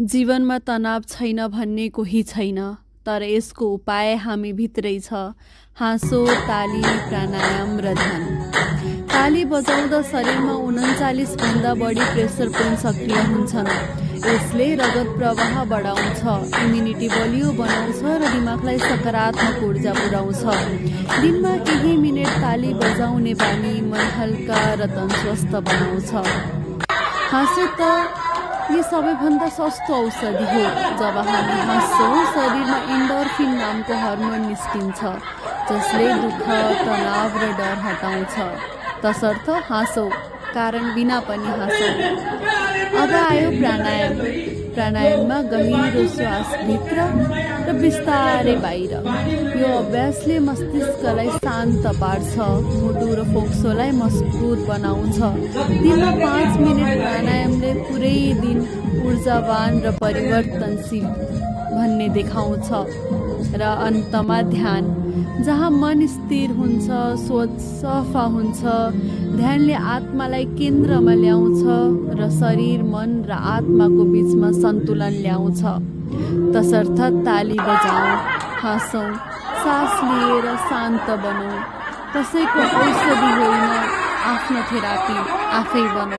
जीवनमा तनाव छैन भन्ने कोही छैन, तर यसको उपाय हामी भित्रै छ। हाँसो, ताली, प्राणायाम र ध्यान। ताली बजाउँदा शरीरमा 39 भन्दा बढी प्रेसर पोइन्ट सक्रिय हुन्छन्। यसले रगत प्रवाह बढाउँछ, इम्युनिटी बलियो बनाउँछ र दिमागलाई सकारात्मक ऊर्जा पुर्याउँछ। दिनमा केही मिनेट ताली बजाउने बानी मन हल्का र तन स्वस्थ बनाउँछ। हाँसो त यो सबैभन्दा सस्तो औषधि हो। जब हामी हाँस्छौँ, शरीरमा एन्डोर्फिन नामको हर्मोन निस्किन्छ, जसले दुःख, तनाव र डर हटाउँछ। तसर्थ हाँसौ, कारण बिना पनि हाँसौ। अब आयो प्राणायाम। प्राणायाममा गहिरो श्वास भित्र र बिस्तारै बाहिर। यो अभ्यासले मस्तिष्कलाई शान्त पार्छ, मुटु र फोक्सोलाई मजबुत बनाउँछ। दिनमा 5 मिनेट प्राणायामले पुरै दिन ऊर्जावान र परिवर्तनशील भन्ने देखाउँछ। र अन्तमा ध्यान, जहाँ मन स्थिर हुन्छ, सोच सफा हुन्छ। ध्यानले आत्मालाई केन्द्रमा ल्याउँछ र शरीर, मन र आत्माको बीचमा सन्तुलन ल्याउँछ। तसर्थ ताली बजाऊ, हाँसौँ, सास लिएर शान्त बनौँ। कसैको औषधि होइन, आफ्नो थेरापी आफै बनाऊ।